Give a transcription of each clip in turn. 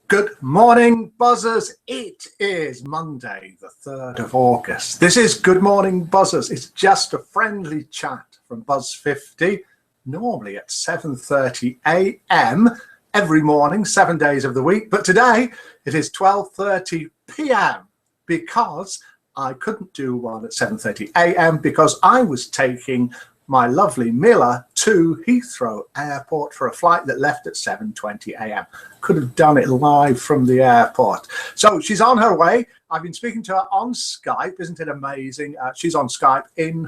Good morning, buzzers. It is Monday, the 3rd of August. This is Good Morning Buzzers. It's just a friendly chat from Buzz 50, normally at 7:30 a.m. every morning, 7 days of the week. But today it is 12:30 p.m. because I couldn't do one at 7:30 a.m. because I was taking my lovely Mila to Heathrow Airport for a flight that left at 7:20 a.m. Could have done it live from the airport. So she's on her way. I've been speaking to her on Skype. Isn't it amazing? She's on Skype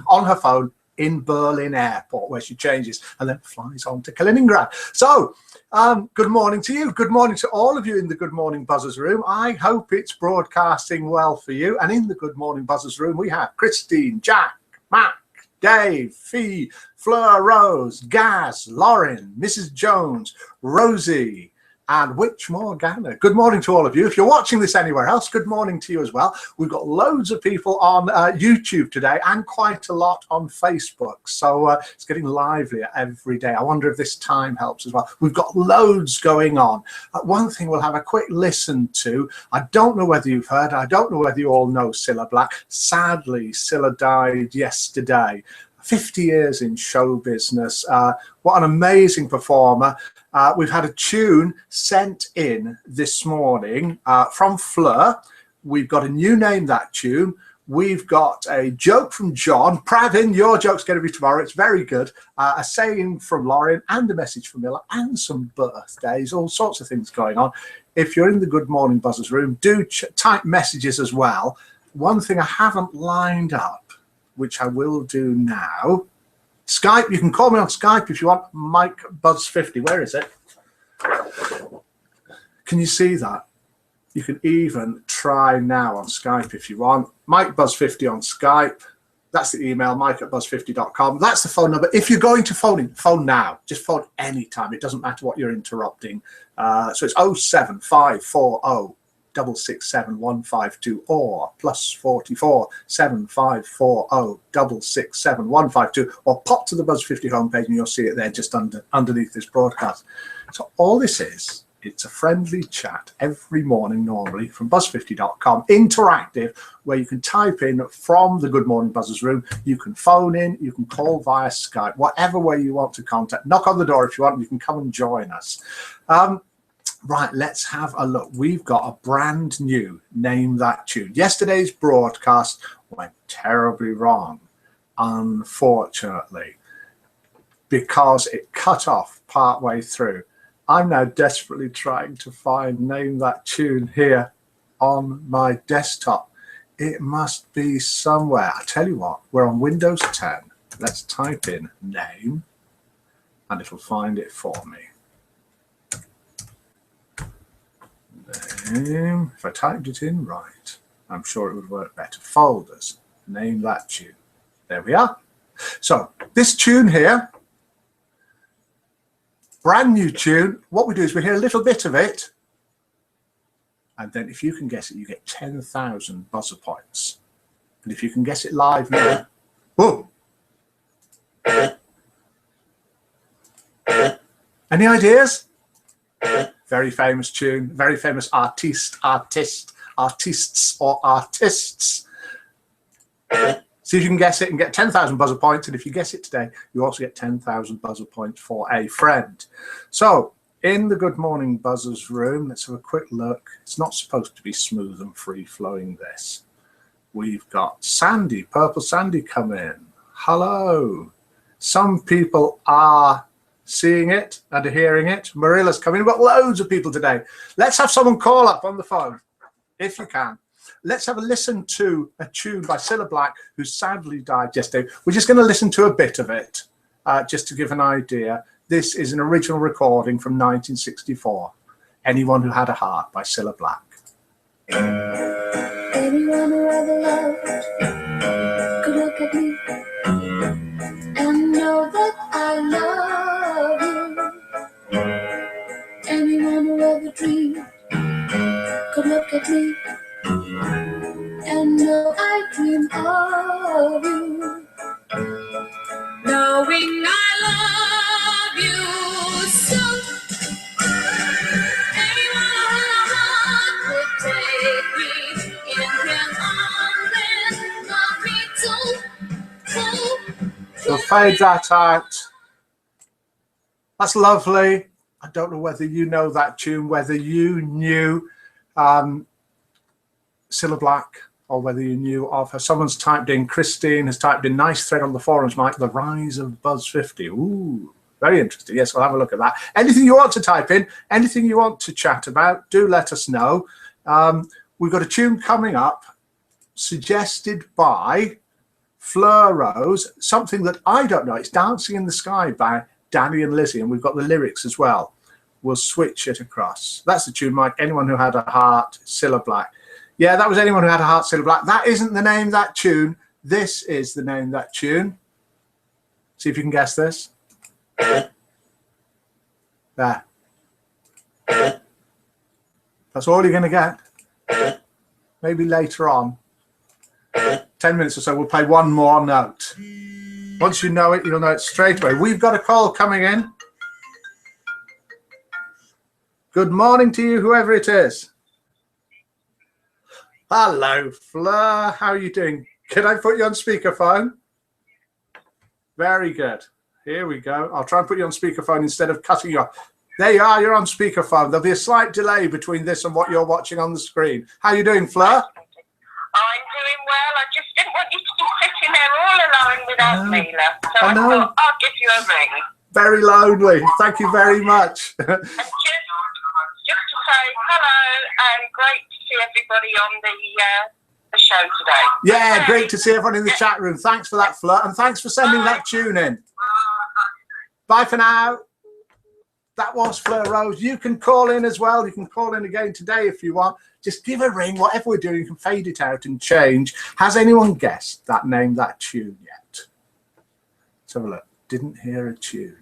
on her phone in Berlin Airport, where she changes and then flies on to Kaliningrad. So good morning to you. Good morning to all of you in the Good Morning Buzzers room. I hope it's broadcasting well for you. And in the Good Morning Buzzers room, we have Christine, Jack, Matt, Dave, Fee, Fleur, Rose, Gaz, Lauren, Mrs. Jones, Rosie, and Witch Morgana. Good morning to all of you. If you're watching this anywhere else, good morning to you as well. We've got loads of people on YouTube today and quite a lot on Facebook. So it's getting livelier every day. I wonder if this time helps as well. We've got loads going on. One thing we'll have a quick listen to. I don't know whether you've heard. I don't know whether you all know Cilla Black. Sadly, Cilla died yesterday. 50 years in show business. What an amazing performer. We've had a tune sent in this morning from Fleur. We've got a new name, that tune. We've got a joke from John. Pravin, your joke's going to be tomorrow. It's very good. A saying from Lauren and a message from Miller and some birthdays, all sorts of things going on. If you're in the Good Morning Buzzers room, do type messages as well. One thing I haven't lined up, which I will do now. Skype, you can call me on Skype if you want. Mike Buzz 50, where is it? Can you see that? You can even try now on Skype if you want. Mike Buzz 50 on Skype. That's the email, mike@buzz50.com. That's the phone number. If you're going to phone in, phone now. Just phone anytime. It doesn't matter what you're interrupting. So it's 07540 667 152 or +44 7540 667 152, or pop to the Buzz 50 homepage and you'll see it there just underneath this broadcast. So all this is, it's a friendly chat every morning normally from buzz50.com, interactive, where you can type in from the Good Morning Buzzers room. You can phone in, you can call via Skype, whatever way you want to contact. Knock on the door if you want, you can come and join us. Right, let's have a look. We've got a brand new Name That Tune. Yesterday's broadcast went terribly wrong, unfortunately, because it cut off partway through. I'm now desperately trying to find Name That Tune here on my desktop. It must be somewhere. I tell you what, we're on Windows 10. Let's type in name and it'll find it for me. If I typed it in right, I'm sure it would work better. Folders, Name That Tune. There we are. So this tune here, brand new tune. What we do is we hear a little bit of it, and then if you can guess it, you get 10,000 buzzer points. And if you can guess it live now, whoa! Any ideas? Very famous tune, very famous artists. See if you can guess it and get 10,000 buzzer points. And if you guess it today, you also get 10,000 buzzer points for a friend. So in the Good Morning Buzzers room, let's have a quick look. It's not supposed to be smooth and free-flowing, this. We've got Sandy, Purple Sandy, come in. Hello. Some people are seeing it and hearing it. Marilla's coming. We've got loads of people today. Let's have someone call up on the phone, if you can. Let's have a listen to a tune by Cilla Black, who sadly died yesterday. We're just going to listen to a bit of it, just to give an idea. This is an original recording from 1964. Anyone Who Had a Heart by Cilla Black. Anyone who ever loved could look at me and know that I love you. Anyone who ever dreamed could look at me and know I dream of you. Knowing I love you so. Anyone who had a fade that out. That's lovely. I don't know whether you know that tune, whether you knew Cilla Black, or whether you knew of her. Someone's typed in, Christine has typed in, nice thread on the forums, Mike, the rise of Buzz 50. Ooh, very interesting. Yes, we'll have a look at that. Anything you want to type in, anything you want to chat about, do let us know. We've got a tune coming up suggested by Fleur Rose, something that I don't know. It's Dancing in the Sky by Danny and Lizzie, and we've got the lyrics as well. We'll switch it across. That's the tune, Mike. Anyone Who Had a Heart, Cilla Black. Yeah, that was Anyone Who Had a Heart, Cilla Black. That isn't the name of that tune. This is the name of that tune. See if you can guess this. There. That's all you're going to get. Maybe later on, 10 minutes or so, we'll play one more note. Once you know it, you'll know it straight away. We've got a call coming in. Good morning to you, whoever it is. Hello, Fleur. How are you doing? Can I put you on speakerphone? Very good. Here we go. I'll try and put you on speakerphone instead of cutting you off. There you are. You're on speakerphone. There'll be a slight delay between this and what you're watching on the screen. How are you doing, Fleur? I'm doing well. I just didn't want you to be sitting there all alone without Mila. So I thought I'll give you a ring. Very lonely. Thank you very much. And just to say hello and great to see everybody on the show today. Yeah, okay. Great to see everyone in the chat room. Thanks for that, Fleur, and thanks for sending that tune in. Bye for now. That was Fleur Rose. You can call in as well. You can call in again today if you want. Just give a ring. Whatever we're doing, you can fade it out and change. Has anyone guessed that name, that tune yet? Let's have a look. Didn't hear a tune.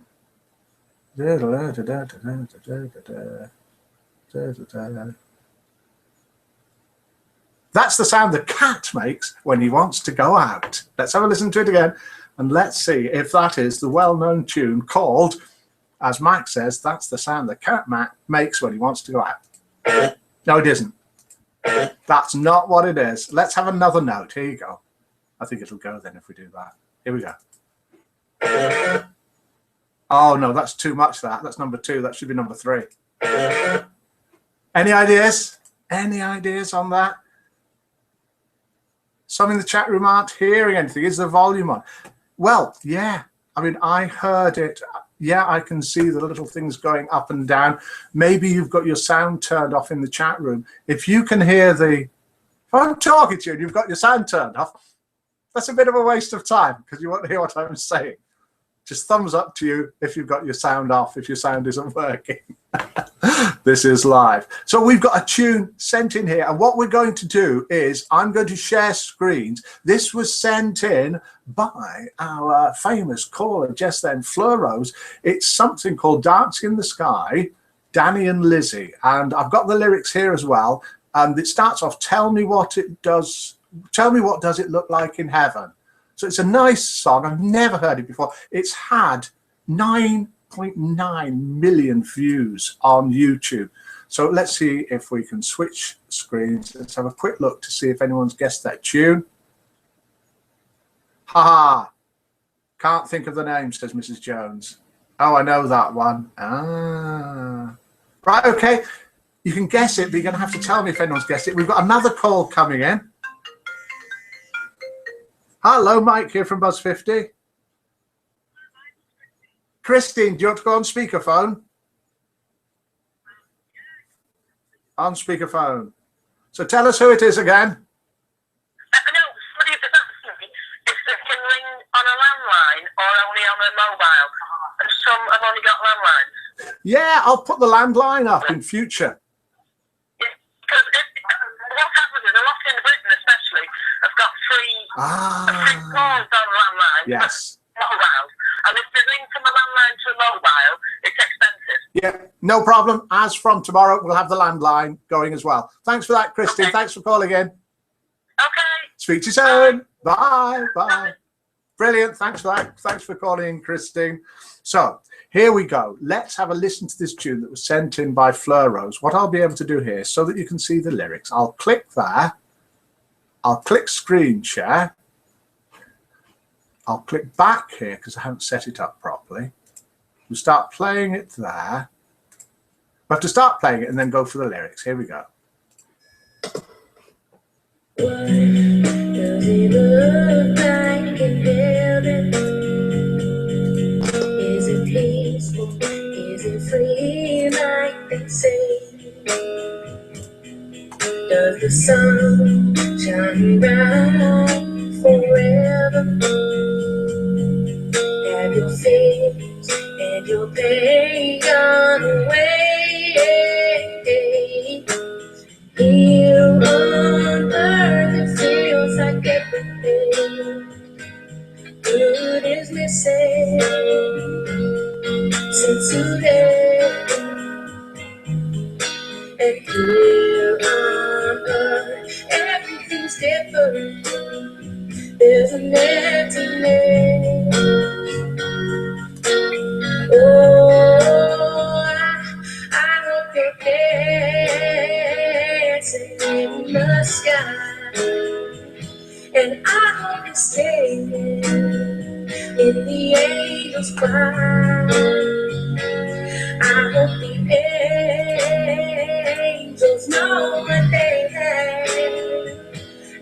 That's the sound the cat makes when he wants to go out. Let's have a listen to it again, and let's see if that is the well-known tune called, as Mike says, that's the sound the cat makes when he wants to go out. No, it isn't. That's not what it is. Let's have another note. Here you go. I think it'll go then if we do that. Here we go. Oh, no, that's too much, that. That's number 2. That should be number 3. Any ideas? Any ideas on that? Some in the chat room aren't hearing anything. Is the volume on? Well, yeah. I mean, I heard it. Yeah, I can see the little things going up and down. Maybe you've got your sound turned off in the chat room. If you can hear if I'm talking to you and you've got your sound turned off, that's a bit of a waste of time because you won't hear what I'm saying. Just thumbs up to you if you've got your sound off, if your sound isn't working. This is live. So we've got a tune sent in here, and what we're going to do is I'm going to share screens. This was sent in by our famous caller just then, Fleur Rose. It's something called Dancing in the Sky, Danny and Lizzie, and I've got the lyrics here as well. And it starts off, tell me what it does. Tell me what does it look like in heaven. So it's a nice song. I've never heard it before. It's had 9.9 million views on YouTube. So let's see if we can switch screens. Let's have a quick look to see if anyone's guessed that tune. Ha! Can't think of the name, says Mrs. Jones. Oh, I know that one. Ah. Right, okay. You can guess it, but you're going to have to tell me if anyone's guessed it. We've got another call coming in. Hello, Mike here from Buzz 50. Christine, do you want to go on speakerphone? On speakerphone. So tell us who it is again. No, somebody was asking me if they can ring on a landline or only on a mobile. And some have only got landlines. Yeah, I'll put the landline up in future. Because what happens is a lot in Britain especially have got free calls on landline. Yes. Mobiles. And if they ring from a landline to a mobile, it's expensive. Yeah, no problem. As from tomorrow, we'll have the landline going as well. Thanks for that, Christine. Okay. Thanks for calling in. Okay. Speak to you soon. Bye. Bye. Brilliant. Thanks for that. Thanks for calling in, Christine. So here we go. Let's have a listen to this tune that was sent in by Fleur Rose. What I'll be able to do here so that you can see the lyrics, I'll click there. I'll click screen share. I'll click back here because I haven't set it up properly. We'll start playing it there. We have to start playing it and then go for the lyrics. Here we go. What does it look like in heaven? Is it peaceful? Is it free like they say? Does the sun shine bright forever? Have your fears and your pain gone away? Here on earth it feels like everything good is missing. Since today, and here on earth everything's different. There's an emptiness. Oh, I hope you're dancing in the sky, and I hope you're staying in the angel's choir. I hope the angels know what they have.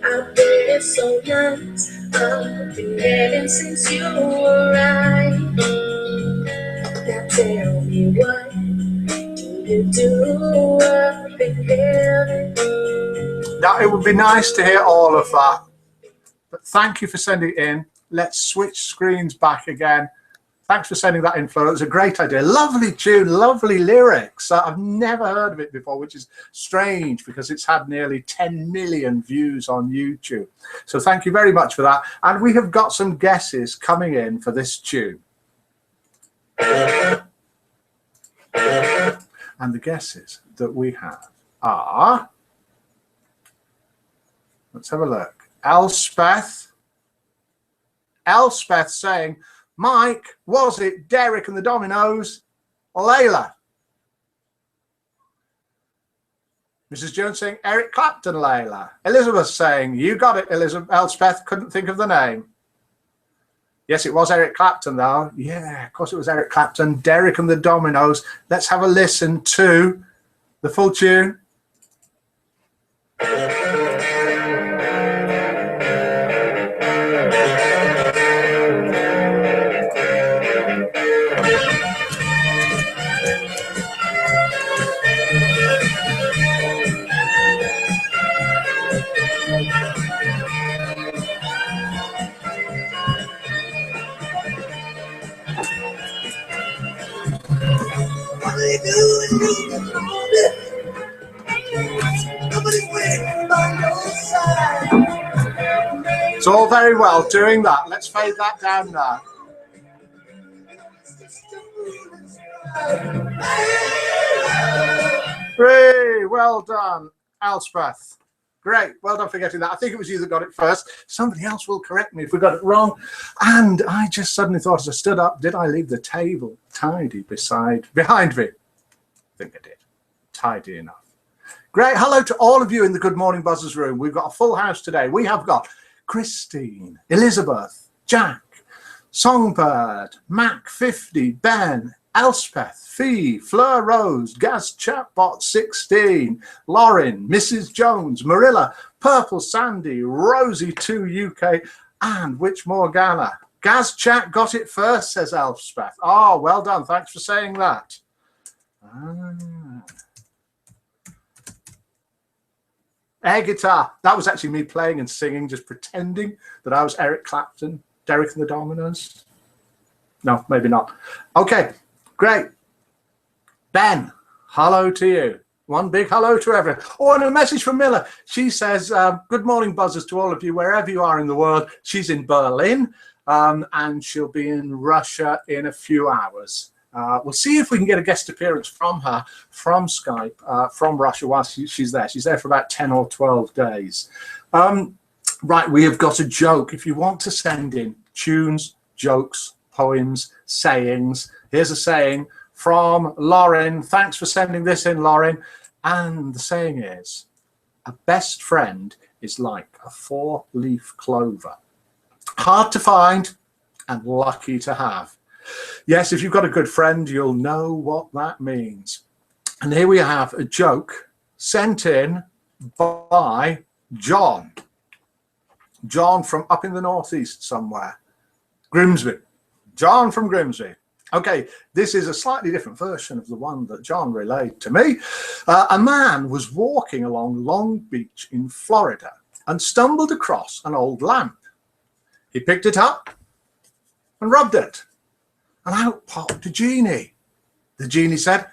Out there so nice, up in heaven since you arrived. Now tell me, what do you do up in heaven? Now, it would be nice to hear all of that, but thank you for sending it in. Let's switch screens back again. Thanks for sending that in, Flo. It was a great idea. Lovely tune, lovely lyrics. I've never heard of it before, which is strange because it's had nearly 10 million views on YouTube. So thank you very much for that. And we have got some guesses coming in for this tune. And the guesses that we have are, let's have a look. Elspeth saying, Mike, was it Derek and the Dominoes or Layla? Mrs. Jones saying, Eric Clapton, Layla. Elizabeth saying, you got it, Elspeth, couldn't think of the name. Yes, it was Eric Clapton, though. Yeah, of course it was Eric Clapton. Derek and the Dominoes. Let's have a listen to the full tune. It's all very well doing that. Let's fade that down now. Hey, well done, Elspeth. Great, well done for getting that. I think it was you that got it first. Somebody else will correct me if we got it wrong. And I just suddenly thought as I stood up, did I leave the table tidy behind me? I think I did. Tidy enough. Great, hello to all of you in the Good Morning Buzzers room. We've got a full house today. We have got Christine, Elizabeth, Jack, Songbird, Mac 50, Ben, Elspeth, Fee, Fleur Rose, Gaz Chatbot 16, Lauren, Mrs. Jones, Marilla, Purple Sandy, Rosie 2 UK, and Witch Morgana. Gaz Chat got it first, says Elspeth. Oh, well done. Thanks for saying that. Air guitar. That was actually me playing and singing, just pretending that I was Eric Clapton, Derek and the Dominoes. No, maybe not. Okay, great. Ben, hello to you. One big hello to everyone. Oh, and a message from Miller. She says, good morning, Buzzers, to all of you, wherever you are in the world. She's in Berlin, and she'll be in Russia in a few hours. We'll see if we can get a guest appearance from her, from Skype, from Russia while she's there. She's there for about 10 or 12 days. Right, we have got a joke. If you want to send in tunes, jokes, poems, sayings, here's a saying from Lauren. Thanks for sending this in, Lauren. And the saying is, a best friend is like a 4-leaf clover. Hard to find, and lucky to have. Yes, if you've got a good friend, you'll know what that means. And here we have a joke sent in by John. John from up in the northeast somewhere. Grimsby. John from Grimsby. Okay, this is a slightly different version of the one that John relayed to me. A man was walking along Long Beach in Florida and stumbled across an old lamp. He picked it up and rubbed it, and out popped a genie. The genie said,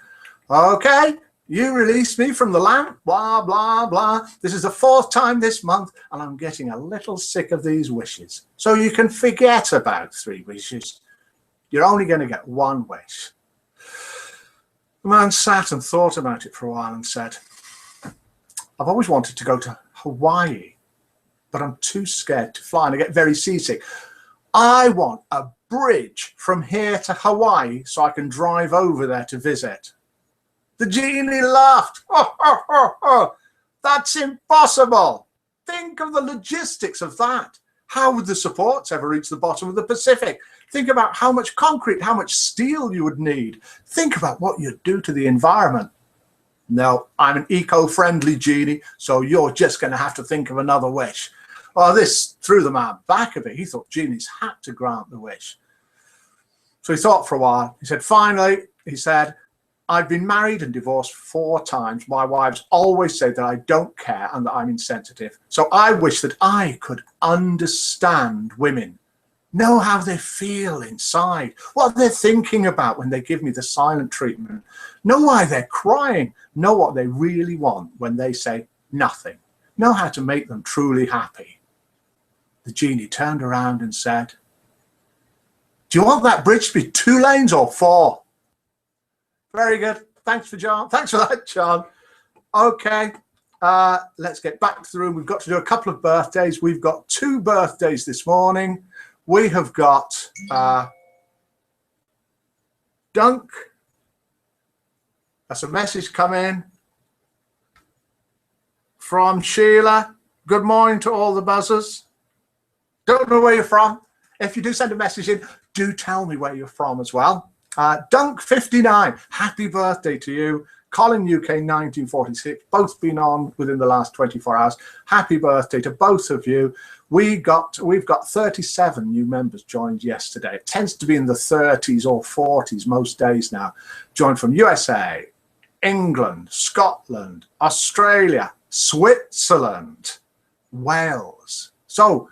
"Okay, you released me from the lamp, blah, blah, blah. This is the 4th time this month, and I'm getting a little sick of these wishes. So you can forget about 3 wishes. You're only going to get 1 wish." The man sat and thought about it for a while and said, "I've always wanted to go to Hawaii, but I'm too scared to fly and I get very seasick. I want a bridge from here to Hawaii so I can drive over there to visit." The genie laughed. "Oh, oh, oh, oh. That's impossible. Think of the logistics of that. How would the supports ever reach the bottom of the Pacific? Think about how much concrete, how much steel you would need. Think about what you'd do to the environment. No, I'm an eco-friendly genie, so you're just going to have to think of another wish." Well, this threw the man back a bit. He thought genies had to grant the wish. So he thought for a while. He said, finally, he said, "I've been married and divorced 4 times. My wives always say that I don't care and that I'm insensitive. So I wish that I could understand women, know how they feel inside, what they're thinking about when they give me the silent treatment, know why they're crying, know what they really want when they say nothing, know how to make them truly happy." The genie turned around and said, "Do you want that bridge to be 2 lanes or 4? Very good. Thanks for that, John. Okay, let's get back to the room. We've got to do a couple of birthdays. We've got 2 birthdays this morning. We have got Dunk. That's a message come in from Sheila. "Good morning to all the buzzers. Don't know where you're from. If you do send a message in, do tell me where you're from as well. Dunk 59, happy birthday to you. Colin UK 1946, both been on within the last 24 hours. Happy birthday to both of you. We've got 37 new members joined yesterday. It tends to be in the 30s or 40s most days now. Joined from USA, England, Scotland, Australia, Switzerland, Wales. So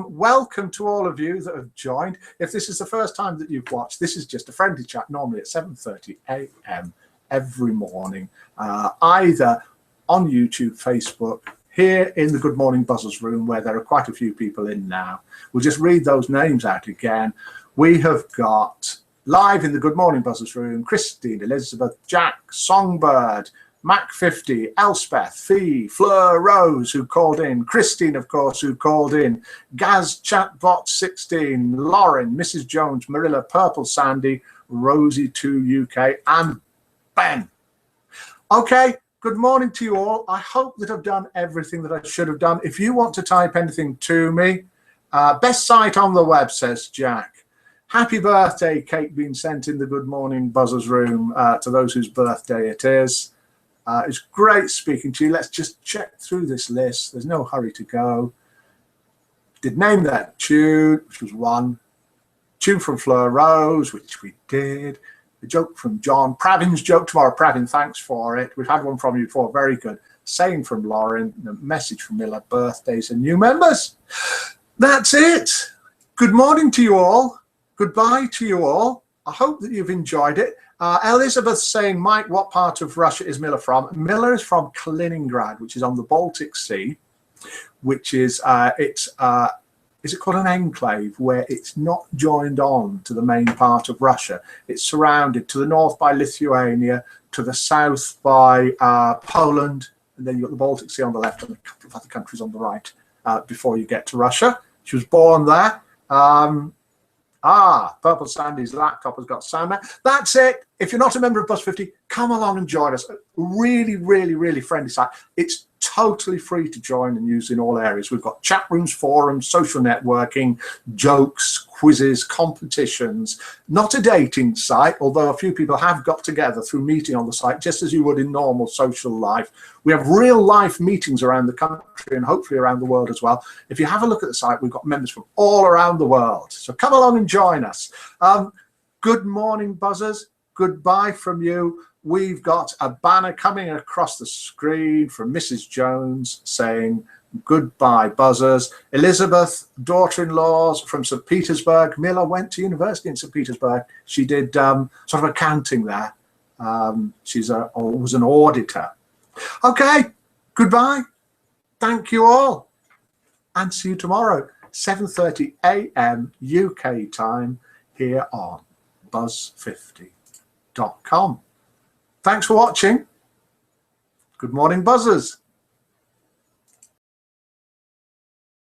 welcome to all of you that have joined. If this is the first time that you've watched, this is just a friendly chat, normally at 7:30 a.m. every morning, either on YouTube, Facebook, here in the Good Morning Buzzers room, where there are quite a few people in now. We'll just read those names out again. We have got live in the Good Morning Buzzers room, Christine, Elizabeth, Jack, Songbird, Mac50, Elspeth, Fee, Fleur, Rose, who called in, Christine, of course, who called in, Gaz, Chatbot 16, Lauren, Mrs. Jones, Marilla, Purple Sandy, Rosie 2 UK, and Ben. Okay, good morning to you all. I hope that I've done everything that I should have done. If you want to type anything to me, best site on the web, says Jack. Happy birthday cake being sent in the Good Morning Buzzers room to those whose birthday it is. It's great speaking to you. Let's just check through this list. There's no hurry to go. Did name that tune, which was 1. Tune from Fleur Rose, which we did. A joke from John. Pravin's joke tomorrow. Pravin, thanks for it. We've had one from you before. Very good. Saying from Lauren. A message from Miller. Birthdays and new members. That's it. Good morning to you all. Goodbye to you all. I hope that you've enjoyed it. Elizabeth saying, Mike, what part of Russia is Miller from? Miller is from Kaliningrad, which is on the Baltic Sea, which is, is it called an enclave, where it's not joined on to the main part of Russia. It's surrounded to the north by Lithuania, to the south by Poland, and then you've got the Baltic Sea on the left and a couple of other countries on the right before you get to Russia. She was born there. Purple Sandy's laptop has got sound now. That's it. If you're not a member of Buzz 50, come along and join us. Really, really, really friendly site. It's totally free to join and use in all areas. We've got chat rooms, forums, social networking, jokes, quizzes, competitions. Not a dating site, although a few people have got together through meeting on the site, just as you would in normal social life. We have real life meetings around the country and hopefully around the world as well. If you have a look at the site, we've got members from all around the world. So come along and join us. Good morning, buzzers. Goodbye from you. We've got a banner coming across the screen from Mrs. Jones saying, goodbye, buzzers. Elizabeth, daughter-in-laws from St. Petersburg. Mila went to university in St. Petersburg. She did sort of accounting there. She was an auditor. Okay, goodbye. Thank you all. And see you tomorrow, 7:30 a.m. UK time here on buzz50.com. Thanks for watching. Good morning, buzzers.